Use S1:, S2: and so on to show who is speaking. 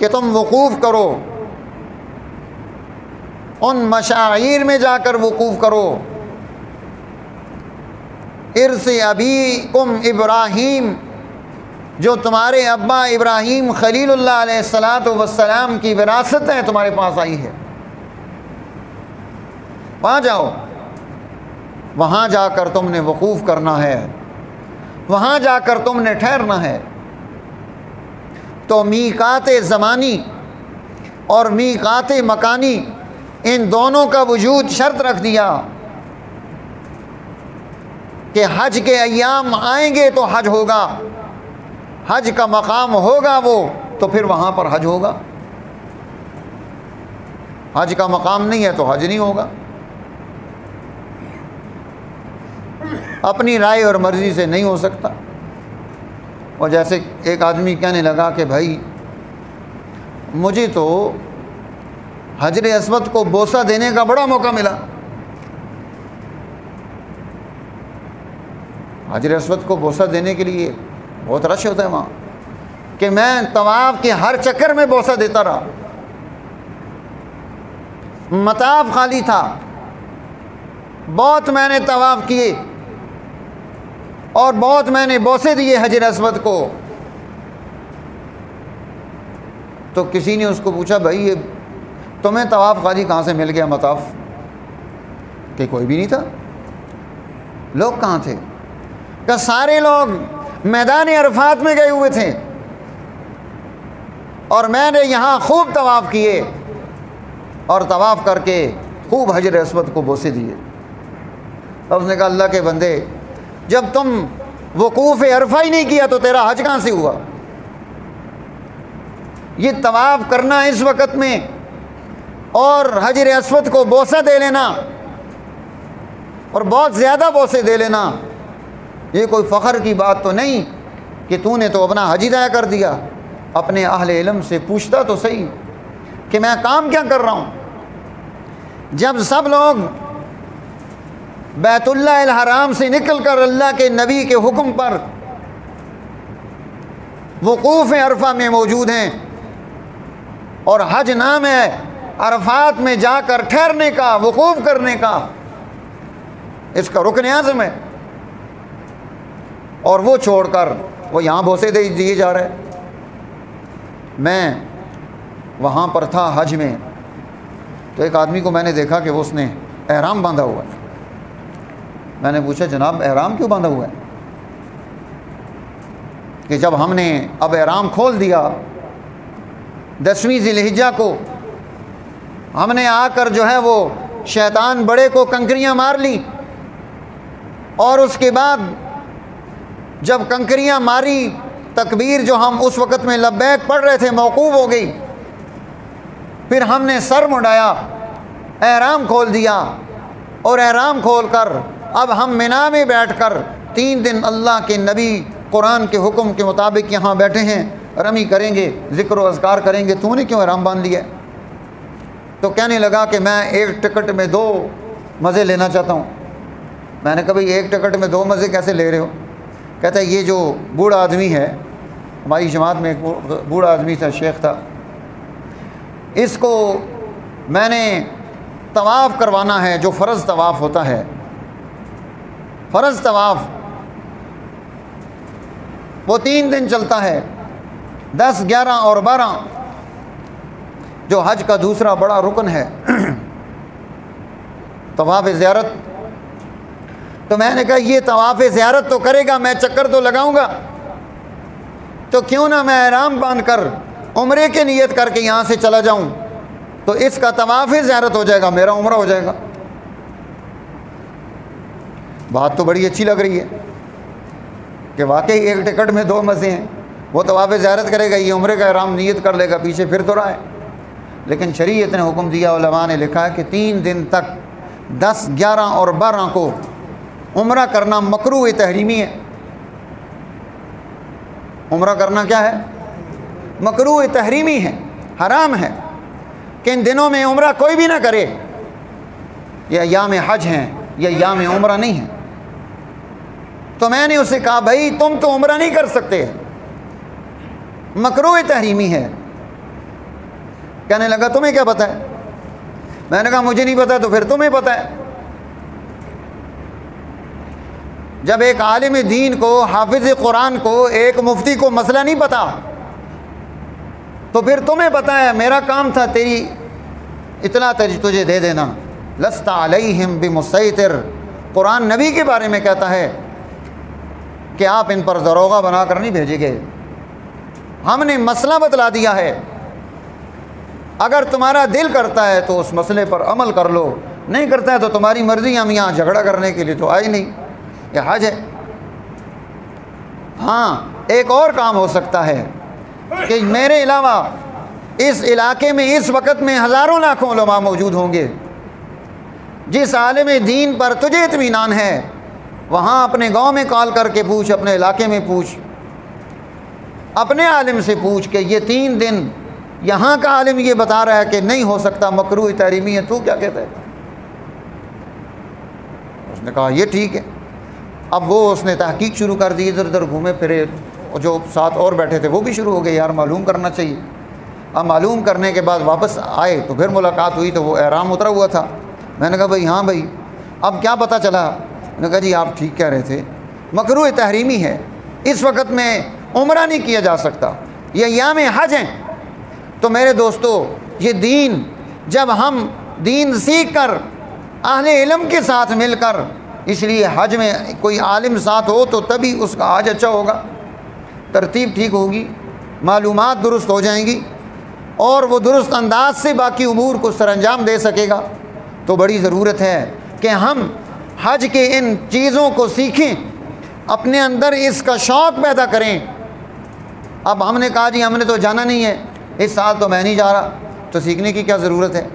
S1: کہ تم وقوف کرو، ان مشاعیر میں جا کر وقوف کرو۔ ارث ابیکم ابراہیم، جو تمہارے ابا ابراہیم خلیل اللہ علیہ السلام کی وراثت ہے تمہارے پاس آئی ہے، وہاں جاؤ، وہاں جا کر تم نے وقوف کرنا ہے، وہاں جا کر تم نے ٹھہرنا ہے۔ تو میقات زمانی اور میقات مکانی، ان دونوں کا وجود شرط رکھ دیا کہ حج کے ایام آئیں گے تو حج ہوگا، حج کا مقام ہوگا وہ تو پھر وہاں پر حج ہوگا، حج کا مقام نہیں ہے تو حج نہیں ہوگا۔ اپنی رائے اور مرضی سے نہیں ہو سکتا۔ اور جیسے ایک آدمی کہنے لگا کہ بھائی مجھے تو حجر اسود کو بوسہ دینے کا بڑا موقع ملا، حجر اسود کو بوسہ دینے کے لیے بہت رش ہوتا ہے وہاں، کہ میں طواف کے ہر چکر میں بوسہ دیتا رہا، مطاف خالی تھا، بہت میں نے طواف کیے اور بہت میں نے بوسے دیے حجر اسود کو۔ تو کسی نے اس کو پوچھا بھائی یہ تمہیں طواف خالی کہاں سے مل گیا مطاف؟ کہ کوئی بھی نہیں تھا۔ لوگ کہاں تھے؟ کہ سارے لوگ میدان عرفات میں گئے ہوئے تھے اور میں نے یہاں خوب طواف کیے اور طواف کر کے خوب حجر اسود کو بوسے دیے۔ تو اس نے کہا اللہ کے بندے، جب تم وقوف عرفہ ہی نہیں کیا تو تیرا حج کہاں سے ہوا؟ یہ طواف کرنا اس وقت میں اور حجر اسود کو بوسہ دے لینا اور بہت زیادہ بوسے دے لینا، یہ کوئی فخر کی بات تو نہیں کہ تو نے تو اپنا حج ادا کر دیا۔ اپنے اہل علم سے پوچھتا تو صحیح کہ میں کام کیا کر رہا ہوں۔ جب سب لوگ بیت اللہ الحرام سے نکل کر اللہ کے نبی کے حکم پر وقوف عرفہ میں موجود ہیں اور حج نام ہے عرفات میں جا کر ٹھہرنے کا، وقوف کرنے کا، اس کا رکن اعظم ہے، اور وہ چھوڑ کر وہ یہاں بوسے دیے جا رہے۔ میں وہاں پر تھا حج میں، تو ایک آدمی کو میں نے دیکھا کہ وہ اس نے احرام باندھا ہوا ہے۔ میں نے پوچھا جناب احرام کیوں باندھا ہوا ہے؟ کہ جب ہم نے اب احرام کھول دیا 10ویں ذی الحجہ کو، ہم نے آ کر جو ہے وہ شیطان بڑے کو کنکریاں مار لی، اور اس کے بعد جب کنکریاں ماری، تکبیر جو ہم اس وقت میں لبیک پڑھ رہے تھے موقوف ہو گئی، پھر ہم نے سر مڑایا، احرام کھول دیا، اور احرام کھول کر اب ہم منا میں بیٹھ کر 3 دن اللہ کے نبی قرآن کے حکم کے مطابق یہاں بیٹھے ہیں، رمی کریں گے، ذکر و اذکار کریں گے، تو نے کیوں احرام باندھ لیا؟ تو کہنے لگا کہ میں ایک ٹکٹ میں 2 مزے لینا چاہتا ہوں۔ میں نے کہا بھئی ایک ٹکٹ میں 2 مزے کیسے لے رہے ہو؟ کہتا ہے یہ جو بوڑھا آدمی ہے، ہماری جماعت میں ایک بوڑھا آدمی تھا، شیخ تھا، اس کو میں نے طواف کروانا ہے، جو فرض طواف ہوتا ہے، فرض طواف وہ 3 دن چلتا ہے، 10، 11 اور 12، جو حج کا دوسرا بڑا رکن ہے طواف زیارت۔ تو میں نے کہا یہ طواف زیارت تو کرے گا، میں چکر تو لگاؤں گا، تو کیوں نہ میں احرام باندھ کر عمرے کی نیت کر کے یہاں سے چلا جاؤں، تو اس کا طواف زیارت ہو جائے گا، میرا عمرہ ہو جائے گا۔ بات تو بڑی اچھی لگ رہی ہے کہ واقعی ایک ٹکٹ میں 2 مزے ہیں، وہ طواف زیارت کرے گا، یہ عمرے کا احرام نیت کر لے گا، پیچھے پھر تو رہا ہے۔ لیکن شریعت نے حکم دیا، علماء نے لکھا ہے کہ 3 دن تک 10، 11 اور 12 کو عمرہ کرنا مکروہ تحریمی ہے۔ عمرہ کرنا کیا ہے؟ مکروہ تحریمی ہے، حرام ہے کہ ان دنوں میں عمرہ کوئی بھی نہ کرے۔ یہ ایام حج ہیں، یہ ایام عمرہ نہیں ہیں۔ تو میں نے اسے کہا بھائی تم تو عمرہ نہیں کر سکتے، مکروہ تحریمی ہے، کہنے لگا تمہیں کیا پتہ ہے؟ میں نے کہا مجھے نہیں پتہ، تو پھر تمہیں پتہ ہے۔ جب ایک عالم دین کو، حافظ قرآن کو، ایک مفتی کو مسئلہ نہیں پتہ تو پھر تمہیں پتہ ہے۔ میرا کام تھا تیری اطلاع تجھے دے دینا۔ لست علیہم بمسیطر، قرآن نبی کے بارے میں کہتا ہے کہ آپ ان پر داروغہ بنا کر نہیں بھیجے گئے، ہم نے مسئلہ بتلا دیا ہے، اگر تمہارا دل کرتا ہے تو اس مسئلے پر عمل کر لو، نہیں کرتا ہے تو تمہاری مرضی، ہم یہاں جھگڑا کرنے کے لیے تو آئے نہیں، یہ حج ہے۔ ہاں ایک اور کام ہو سکتا ہے کہ میرے علاوہ اس علاقے میں اس وقت میں ہزاروں لاکھوں علماء موجود ہوں گے، جس عالم دین پر تجھے اطمینان ہے وہاں اپنے گاؤں میں کال کر کے پوچھ، اپنے علاقے میں پوچھ، اپنے عالم سے پوچھ کہ یہ 3 دن یہاں کا عالم یہ بتا رہا ہے کہ نہیں ہو سکتا، مکروہ تحریمی ہے، تو کیا کہتا ہے؟ اس نے کہا یہ ٹھیک ہے۔ اب وہ اس نے تحقیق شروع کر دی، ادھر ادھر گھومے پھرے، جو ساتھ اور بیٹھے تھے وہ بھی شروع ہو گئے، یار معلوم کرنا چاہیے۔ اب معلوم کرنے کے بعد واپس آئے تو پھر ملاقات ہوئی تو وہ احرام اترا ہوا تھا۔ میں نے کہا بھائی ہاں بھائی اب کیا پتہ چلا؟ میں نے کہا جی آپ ٹھیک کہہ رہے تھے، مکروہ تحریمی ہے، اس وقت میں عمرہ نہیں کیا جا سکتا، یہ ایام حج ہیں۔ تو میرے دوستو یہ دین، جب ہم دین سیکھ کر اہل علم کے ساتھ مل کر، اس لیے حج میں کوئی عالم ساتھ ہو تو تبھی اس کا حج اچھا ہوگا، ترتیب ٹھیک ہوگی، معلومات درست ہو جائیں گی اور وہ درست انداز سے باقی امور کو سر انجام دے سکے گا۔ تو بڑی ضرورت ہے کہ ہم حج کے ان چیزوں کو سیکھیں، اپنے اندر اس کا شوق پیدا کریں۔ اب ہم نے کہا جی ہم نے تو جانا نہیں ہے، اس سال تو میں نہیں جا رہا، تو سیکھنے کی کیا ضرورت ہے؟